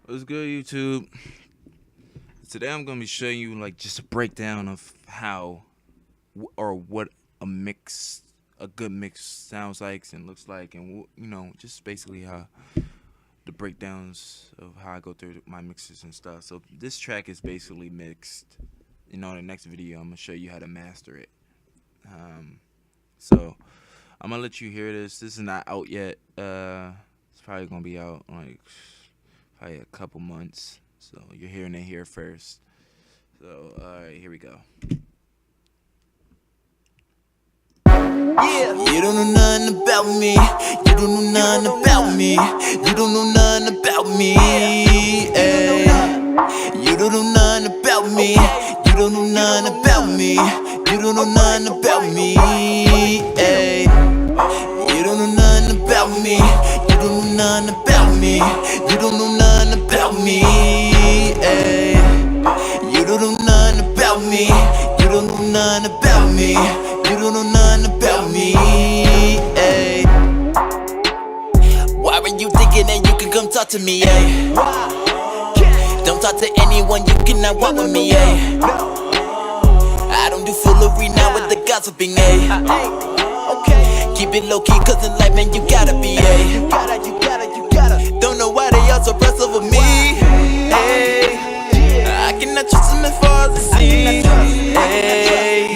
What's good, YouTube? Today I'm gonna be showing you like just a breakdown of how or what a good mix sounds like and looks like, and just basically how the breakdowns of how I go through my mixes and stuff. So this track is basically mixed. In the next video, I'm gonna show you how to master it. So I'm gonna let you hear this. This is not out yet. It's probably gonna be out in like probably a couple months. So you're hearing it here first. So alright, here we go. Yeah. You don't know nothing about me. You don't know nothing about me. You don't know nothing about me. Ay. You don't know nothing about me. You don't know nothing about me. You don't know nothing about me. Ay. You don't know nothing about me. You don't know nothing about me. You don't know nothing about me. Ay. You don't know nothing about me. You don't know nothing about me. You don't know nothing about me. Ay. Why are you thinking that you can come talk to me? Ay. Don't talk to anyone, you cannot walk with me. Ay. I don't do foolery now with the gossiping. Ay. Keep it low key, cause in life, man, you gotta be. Ay. Don't know why they all so pressed over me. Ay. I cannot trust them as far as I see. Ay.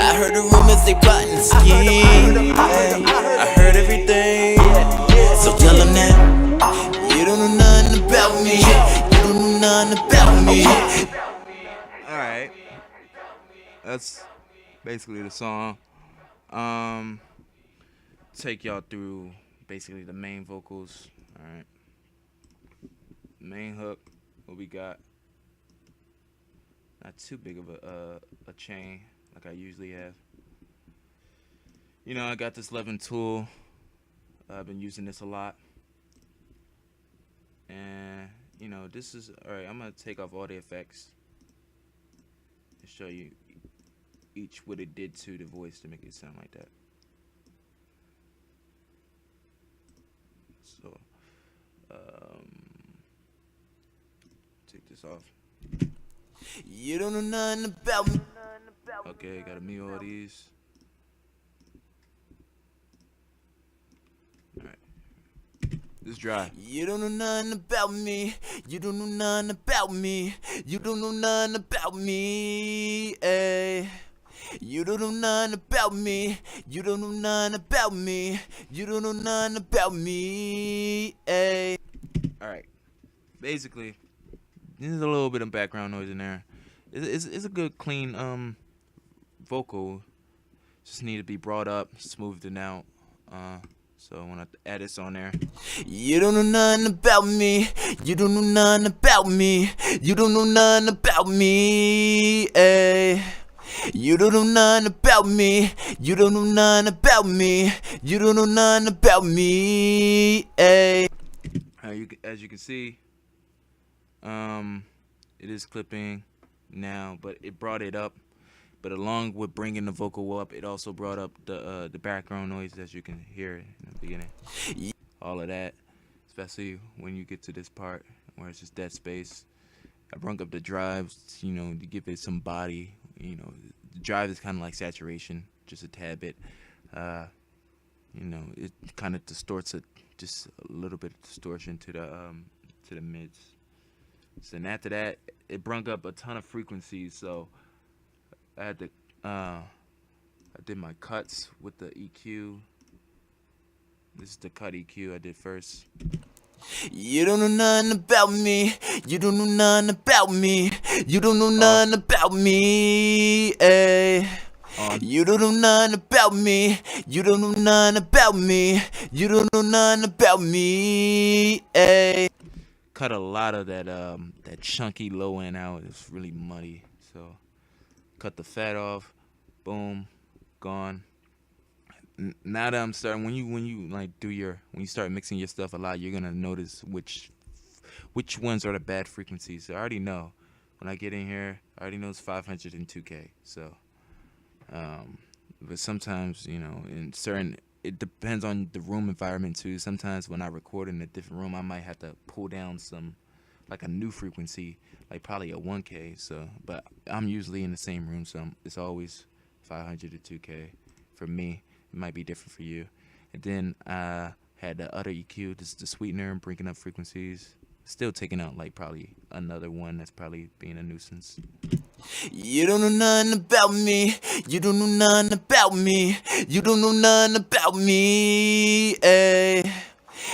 I heard the rumors they plot and scheme. I heard everything. So tell them that you don't know nothing about me. You don't know nothing about me. Alright. That's basically the song. Take y'all through basically the main vocals. Alright. Main hook, what we got. Not too big of a chain like I usually have. I got this 11 tool. I've been using this a lot. And this is alright. I'm gonna take off all the effects and show you each what it did to the voice to make it sound like that. So take this off. You don't know nothing about me. Okay, gotta mute all these. Alright. This is dry. You don't know nothing about me. You don't know nothing about me. You don't know nothing about me. Ay. You don't know nothing about me. You don't know nothing about me. You don't know nothing about me. Ay. Alright. Basically, there's a little bit of background noise in there. It's a good clean vocal. Just need to be brought up, smoothed it out. So I want to add this on there. You don't know nothing about me. You don't know nothing about me. You don't know nothing about me. Ay. You don't know nothing about me. You don't know nothing about me. You don't know nothing about me. Ay. As you can see, it is clipping now, but it brought it up. But along with bringing the vocal up, it also brought up the background noise, as you can hear in the beginning. All of that, especially when you get to this part where it's just dead space. I brought up the drives, to give it some body. The drive is kind of like saturation, just a tad bit. It kind of distorts it, just a little bit of distortion to the mids. So and after that, it brought up a ton of frequencies. So I had to, I did my cuts with the EQ. This is the cut EQ I did first. You don't know nothing about me. You don't know nothing about me. You don't know nothing about me. Ay. You don't know nothing about me. You don't know nothing about me. You don't know nothing about me. Ay. Cut a lot of that chunky low end out. It's really muddy. So cut the fat off. Boom, gone. Now that I'm starting, when you like when you start mixing your stuff a lot, you're gonna notice which ones are the bad frequencies. So I already know when I get in here. I already know it's 500 and 2K. So, but sometimes it depends on the room environment too. Sometimes when I record in a different room, I might have to pull down some like a new frequency, like probably a 1K. So, but I'm usually in the same room, so it's always 500 to 2K for me. It might be different for you. And then I had the other EQ, this is the sweetener, bringing up frequencies. Still taking out like probably another one that's probably being a nuisance. You don't know nothing about me. You don't know nothing about me. You don't know nothing about me. Ay.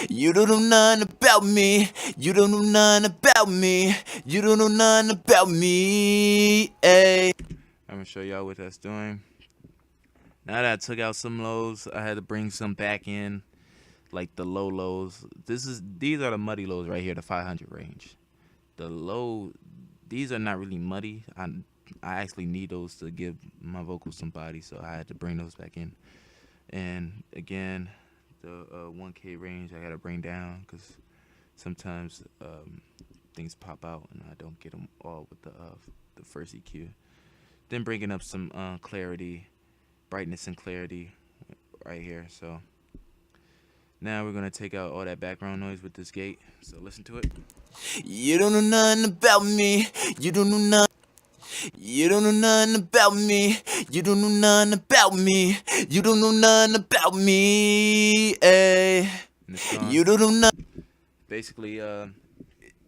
You don't know nothing about me. You don't know nothing about me. You don't know nothing about me. Ay. I'm gonna show y'all what that's doing. Now that I took out some lows, I had to bring some back in, like the low lows. These are the muddy lows right here, the 500 range. The low, these are not really muddy. I actually need those to give my vocals some body, so I had to bring those back in. And again, the 1K range I gotta bring down because sometimes things pop out and I don't get them all with the first EQ. Then bringing up some clarity, brightness and clarity right here. So now we're gonna take out all that background noise with this gate. So listen to it. You don't know nothing about me. You don't know nothing. You don't know nothing about me. You don't know nothing about me. You don't know nothing about me. Ay. You don't know nothing. Basically,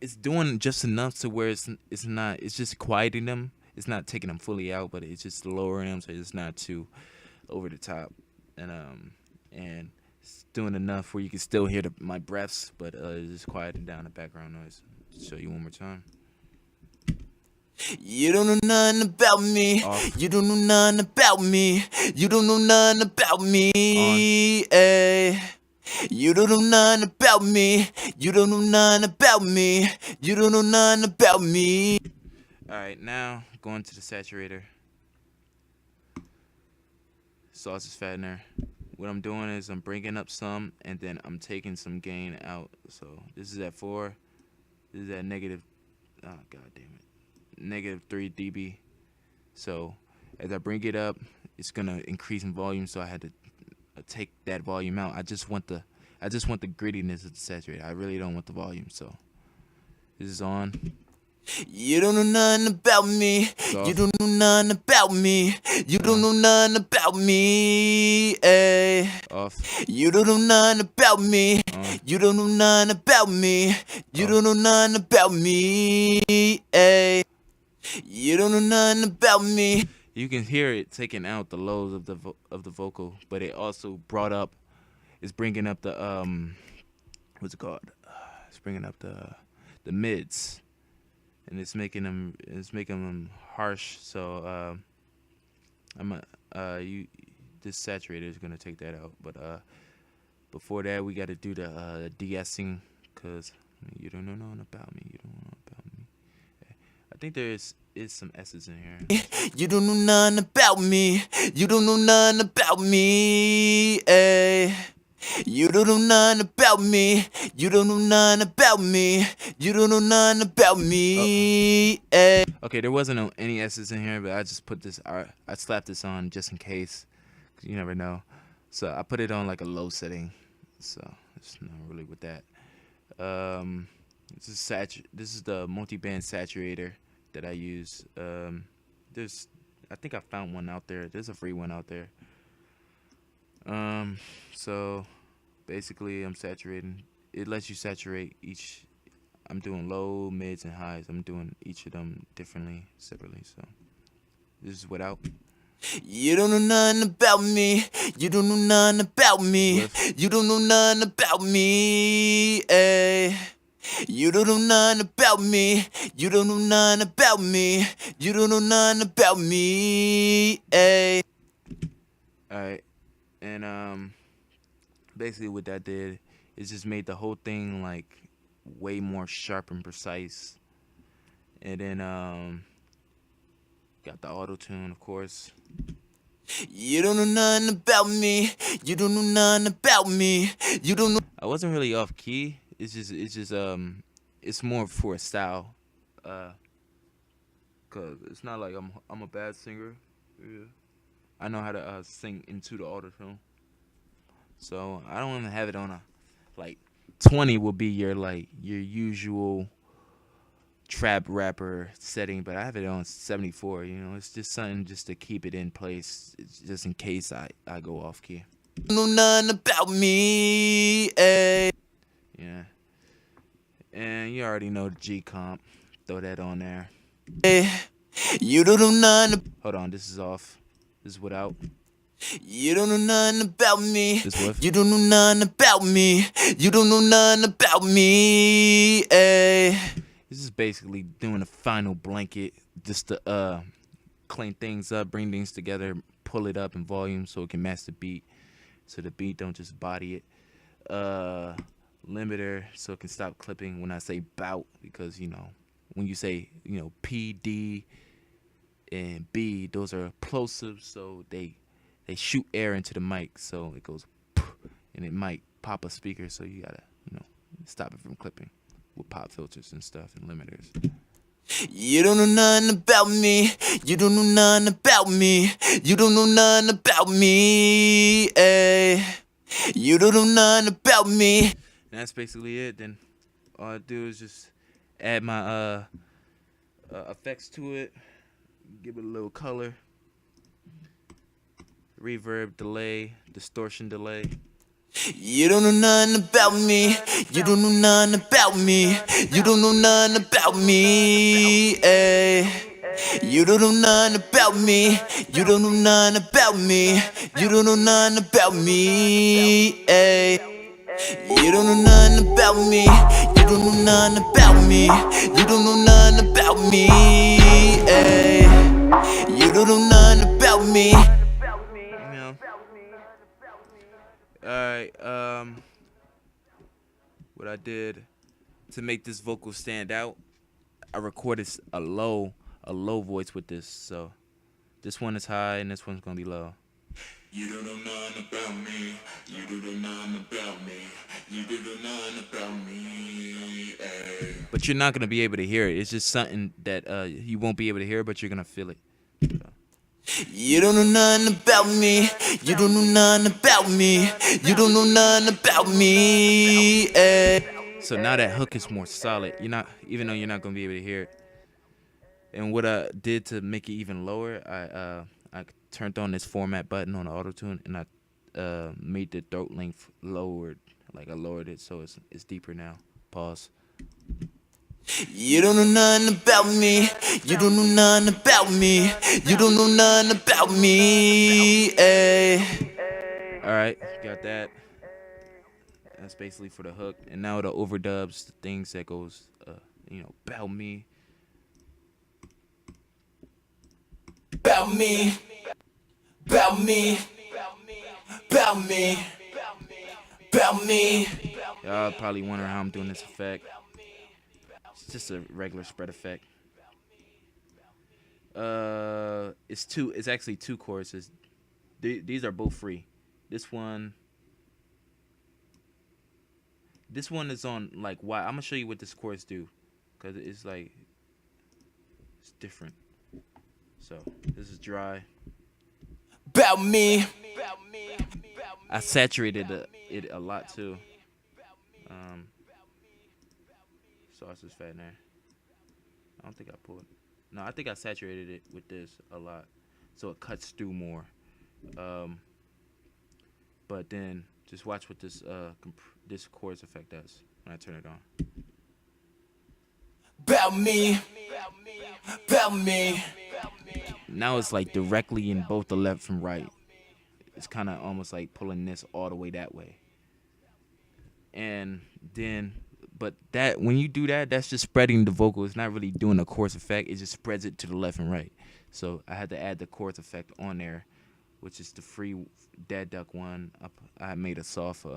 it's doing just enough to where it's just quieting them. It's not taking them fully out, but it's just lowering them so it's not too over the top. And it's doing enough where you can still hear my breaths, but it's just quieting down the background noise. Show you one more time. You don't know nothing about me. Off. You don't know nothing about me. You don't know nothing about me. Ay. You don't know nothing about me. You don't know nothing about me. You don't know nothing about me. Alright, now going to the saturator. Sausage fattener. What I'm doing is I'm bringing up some and then I'm taking some gain out. So this is at 4. This is at negative, oh god damn it, negative 3 dB. So as I bring it up, it's gonna increase in volume. So I had to take that volume out. I just want the grittiness of the saturator. I really don't want the volume. So this is on. You don't know nothing about me. You don't know nothing about me. You don't know nothing about me. Ay. Off. You don't know nothing about me. You don't know nothing about me. You don't know nothing about me. Ay. You don't know nothing about me. You can hear it taking out the lows of the vocal, but it also it's bringing up the what's it called? It's bringing up the mids. And it's making them harsh. So this saturator is gonna take that out. But before that, we got to do the de-essing, cause you don't know nothing about me. You don't know about me. I think there is some S's in here. You don't know nothing about me. You don't know nothing about me. Ay. You don't know nothing about me. You don't know nothing about me. You don't know nothing about me. Okay, there wasn't any S's in here, but I just put this. I slapped this on just in case, 'cause you never know. So I put it on like a low setting. So it's not really with that. This is the multi-band saturator that I use. I think I found one out there. There's a free one out there. So basically I'm saturating. It lets you saturate each. I'm doing low, mids, and highs. I'm doing each of them differently, separately. So this is without. You don't know nothing about me. You don't know nothing about me. You don't know nothing about me. Ay. You don't know nothing about me. You don't know nothing about me. You don't know nothing about me. Ay. Alright. And basically what that did is just made the whole thing like way more sharp and precise. And then got the auto tune, of course. You don't know nothing about me. You don't know nothing about me. You don't know. I wasn't really off key. It's just it's more for a style. Cause it's not like I'm a bad singer. Yeah. I know how to sing into the auto tune. So I don't want to have it on a like 20 will be your usual trap rapper setting, but I have it on 74. You know, it's just something just to keep it in place, just in case I go off key. Know nothing about me, eh? Yeah, and you already know the G comp. Throw that on there. You don't know nothing. Hold on, this is off. This is without. You don't know nothing about me. This with. You don't know nothing about me. You don't know nothing about me, eh? This is basically doing a final blanket just to clean things up, bring things together, pull it up in volume so it can match the beat, so the beat don't just body it. Limiter so it can stop clipping when I say bout, because you know when you say P, D, and B, those are plosives, so they shoot air into the mic, so it goes and it might pop a speaker, so you gotta stop it from clipping with pop filters and stuff and limiters. You don't know nothing about me. You don't know nothing about me. You don't know nothing about me, eh? You don't know nothing about me. And that's basically it. Then all I do is just add my effects to it, give it a little color, reverb, delay, distortion delay. You don't know nothing about me. You don't know nothing about me. You don't know nothing about me, eh? You don't know nothing about me. You don't know nothing about me. You don't know nothing about me, eh? You don't know nothing about me. You don't know nothing about me. You don't know nothing about me, eh? You don't know nothing about me. Alright, what I did to make this vocal stand out, I recorded a low voice with this, so this one is high and this one's gonna be low. You don't know nothing about me. You don't know nothing about me. You don't know nothing about me, eh? But you're not gonna be able to hear it. It's just something that you won't be able to hear, but you're gonna feel it. So. You don't know nothing about me. You don't know nothing about me. You don't know nothing about me, eh? So now that hook is more solid. Even though you're not gonna be able to hear it. And what I did to make it even lower, I turned on this format button on the auto-tune, and I made the throat length lowered. Like I lowered it so it's deeper now. Pause. You don't know nothing about me. You don't know nothing about me. You don't know nothing about me, eh? Alright, got that. That's basically for the hook. And now the overdubs, the things that goes, about me. About me. About me. About me. About me. Y'all probably wondering how I'm doing this effect. It's just a regular spread effect. It's actually two choruses. These are both free. This one is on like why. I'm gonna show you what this chorus do, cause it's like it's different. So this is dry. About me. I saturated it a lot too. Sauce is fat in there. I don't think I pulled. No, I think I saturated it with this a lot, so it cuts through more. But then just watch what this this chorus effect does when I turn it on. About me. About me. Now it's like directly in both the left and right. It's kind of almost like pulling this all the way that way. And then, but that when you do that, that's just spreading the vocal. It's not really doing a chorus effect. It just spreads it to the left and right. So I had to add the chorus effect on there, which is the free Dad Duck one. I made a soft,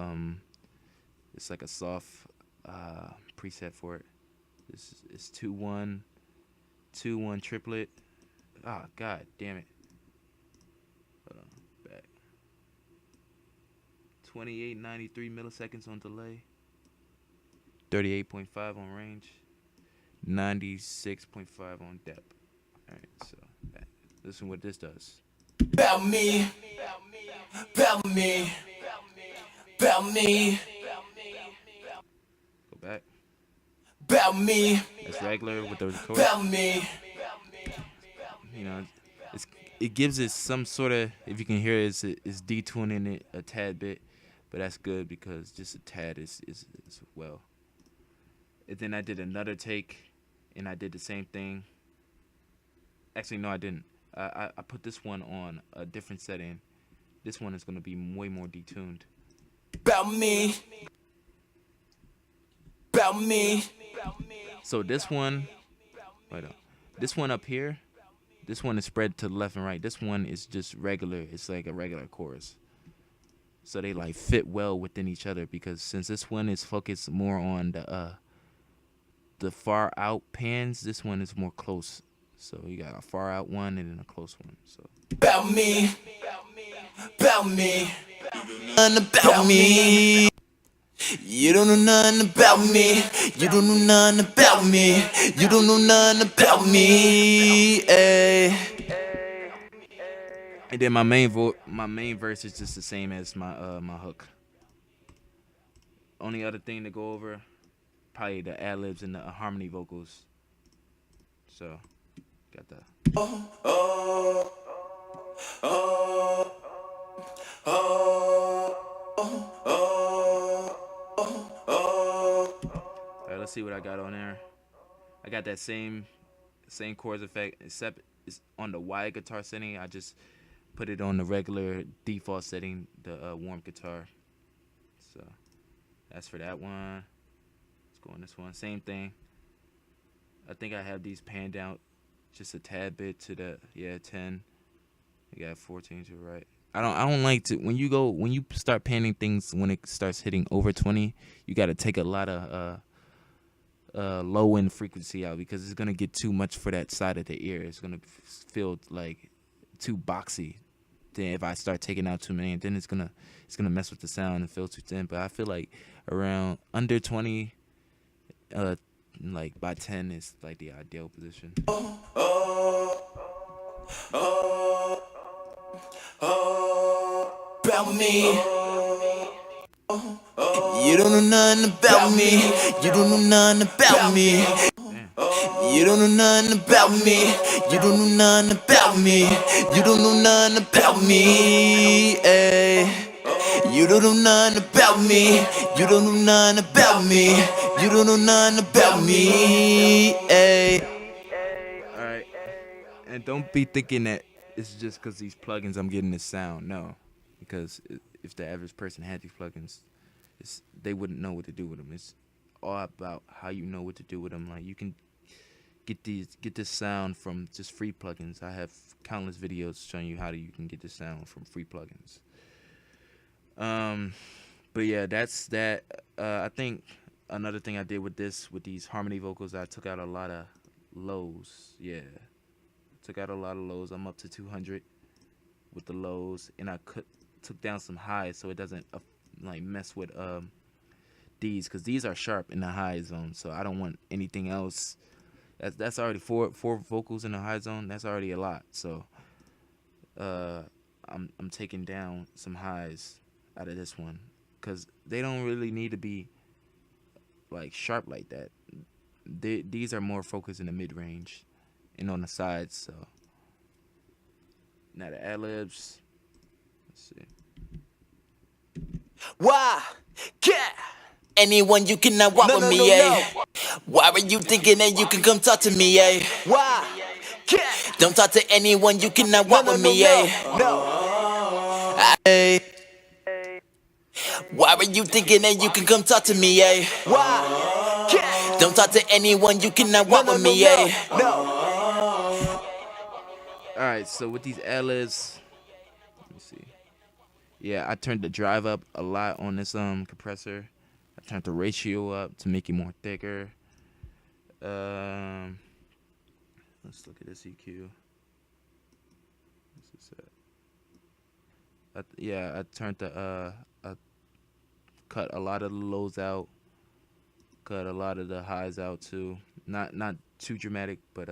it's like a soft preset for it. This is 2-1, 2-1 triplet. Ah, god damn it. Back. 2893 milliseconds on delay. 38.5 on range. 96.5 on depth. Alright, so listen what this does. About me. About me. About me. Go back. About me. That's just regular with the chorus. About me. You know, it gives it some sort of, if you can hear it, it's detuning it a tad bit, but that's good because just a tad is well. And then I did another take, and I did the same thing. Actually, no, I didn't. I put this one on a different setting. This one is gonna be way more detuned. About me. About me. So this one, wait up, this one up here, this one is spread to the left and right. This one is just regular. It's like a regular chorus. So they like fit well within each other because since this one is focused more on the far out pans, this one is more close. So you got a far out one and then a close one. So About me. About me. Nothing about me. You don't know nothing about me. You don't know nothing about me. You don't know nothing about me. Ay. and then my main verse is just the same as my hook. Only other thing to go over, probably the ad-libs and the harmony vocals. So got that. Alright, let's see what I got on there. I got that same chorus effect, except it's on the wide guitar setting. I just put it on the regular default setting, the warm guitar. So that's for that one. Let's go on this one. Same thing. I think I have these panned out just a tad bit to the 10. You got 14 to the right. I don't like to when you start panning things when it starts hitting over 20. You got to take a lot of low end frequency out because it's gonna get too much for that side of the ear. It's gonna feel like too boxy. Then if I start taking out too many, then it's gonna mess with the sound and feel too thin. But I feel like around under 20, like by 10 is like the ideal position. About me. You don't know nothing about me. You don't know nothing about me. You don't know nothing about me. You don't know nothing about me. You don't know nothing about me. Ay. You don't know nothing about me. You don't know nothing about me. You don't know nothing about me. Ay. Alright. And don't be thinking that it's just because these plugins I'm getting this sound. No. Because if the average person had these plugins, they wouldn't know what to do with them. It's all about how you know what to do with them. Like you can get this sound from just free plugins. I have countless videos showing you how you can get this sound from free plugins. But yeah, that's that. I think another thing I did with these harmony vocals, I took out a lot of lows. Yeah, took out a lot of lows. I'm up to 200 with the lows, and I took down some highs so it doesn't like mess with these, because these are sharp in the high zone. So I don't want anything else. That's already four vocals in the high zone. That's already a lot. So I'm taking down some highs out of this one because they don't really need to be like sharp like that. These are more focused in the mid range and on the sides. So now the ad-libs. Let's see. Why? Yeah. Anyone you cannot walk with me, eh? Why are you thinking that you can come talk to me, eh? Why? Yeah. Don't talk to anyone you cannot walk with me, eh? Why are you thinking that you can come talk to me, eh? Why? Yeah. Don't talk to anyone you cannot walk with me, eh? Alright, so with these ad-libs, let me see. Yeah, I turned the drive up a lot on this compressor. I turned the ratio up to make it more thicker. Let's look at this EQ. This is it. I turned the I cut a lot of the lows out. Cut a lot of the highs out too. Not too dramatic, but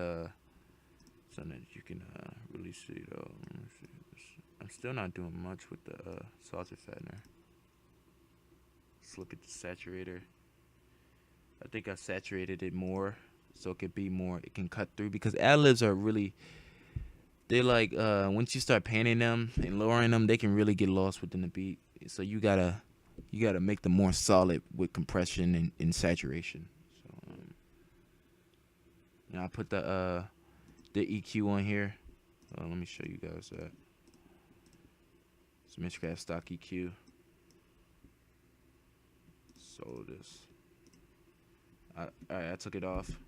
something that you can really see though. I'm still not doing much with the sausage fattener. Let's look at the saturator. I think I saturated it more so it could be more. It can cut through because ad-libs are really. They're like once you start panning them and lowering them, they can really get lost within the beat. So you gotta make them more solid with compression and saturation. So I put the EQ on here. Let me show you guys that. It's Mixcraft stock EQ. So this. All right, I took it off.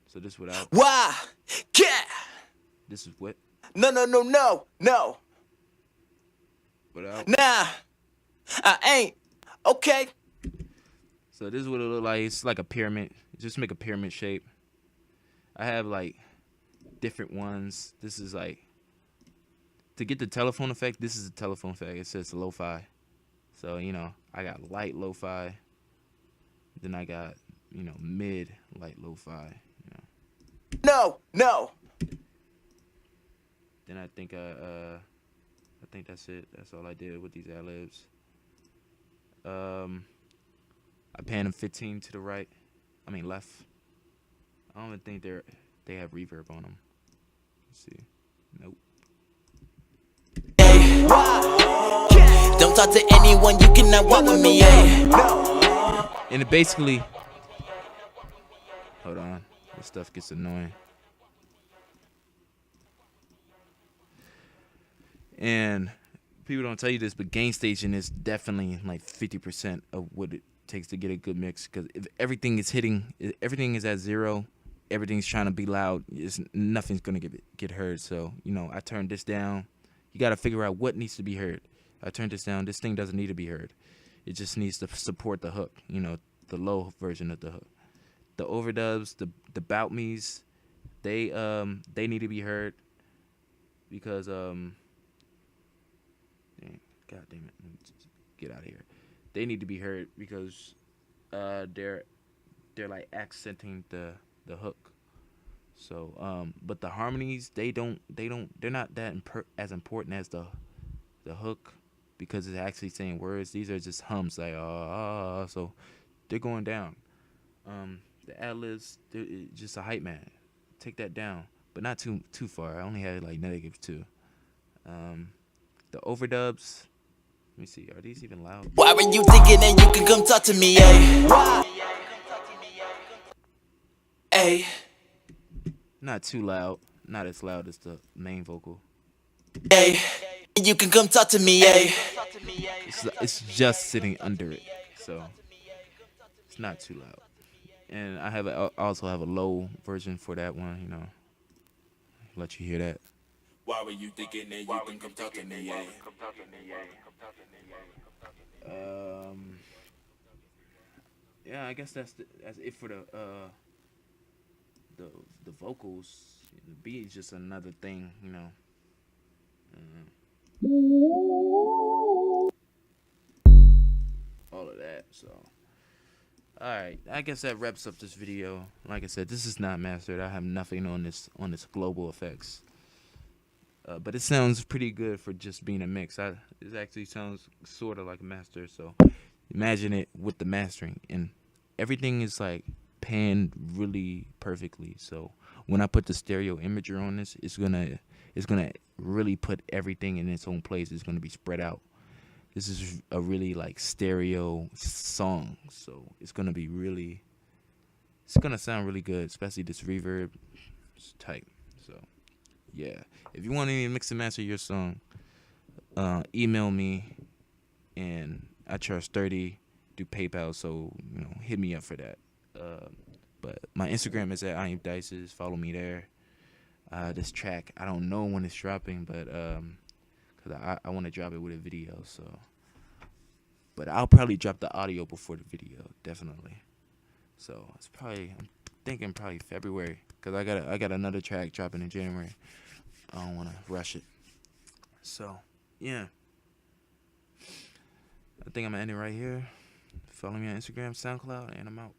So this without. Why? Yeah. This is what? No. Without. Nah, I ain't. Okay. So this is what it look like. It's like a pyramid. Just make a pyramid shape. I have like different ones. This is like to get the telephone effect. This is a telephone effect. It says lo-fi. So I got light lo-fi. Then I got mid light lo-fi. No. Then I think that's it. That's all I did with these ad-libs. I pan them 15 to the right. I mean left. I don't even think they have reverb on them. Let's see. Nope. Don't talk to anyone, you cannot walk with me, And it basically, hold on, this stuff gets annoying. And people don't tell you this, but gain staging is definitely like 50% of what it takes to get a good mix. Because if everything is at zero, everything's trying to be loud, nothing's gonna get heard. So I turned this down. You got to figure out what needs to be heard. I turned this down. This thing doesn't need to be heard. It just needs to support the hook. The low version of the hook. The overdubs, the bout me's, they need to be heard because God damn it, let me just get out of here. They need to be heard because they're like accenting the hook. So but the harmonies, they're not that as important as the hook because it's actually saying words. These are just hums like so they're going down. The ad-libs, just a hype man. Take that down, but not too far. I only had like -2. The overdubs. Let me see. Are these even loud? Why were you thinking that you can come talk to me, Hey. Not too loud. Not as loud as the main vocal. Hey. You can come talk to me, It's just sitting under it, so it's not too loud. And I also have a low version for that one. Let you hear that. Why were you thinking that you can come talk to me, Yeah, I guess that's it for the vocals. The beat is just another thing, all of that. So, all right, I guess that wraps up this video. Like I said, this is not mastered. I have nothing on this global effects. But it sounds pretty good for just being a mix. It actually sounds sort of like a master. So imagine it with the mastering, and everything is like panned really perfectly. So when I put the stereo imager on this, it's gonna really put everything in its own place. It's gonna be spread out. This is a really like stereo song, so it's gonna sound really good, especially this reverb. It's tight. So yeah, if you want me to mix and master your song, email me, and I charge $30. Do PayPal, so hit me up for that. But my Instagram is at Iamdices. Follow me there. This track, I don't know when it's dropping, but because I want to drop it with a video, so. But I'll probably drop the audio before the video, definitely. So I'm thinking probably February, because I got another track dropping in January. I don't want to rush it. So yeah, I think I'm gonna end it right here. Follow me on Instagram, SoundCloud, and I'm out.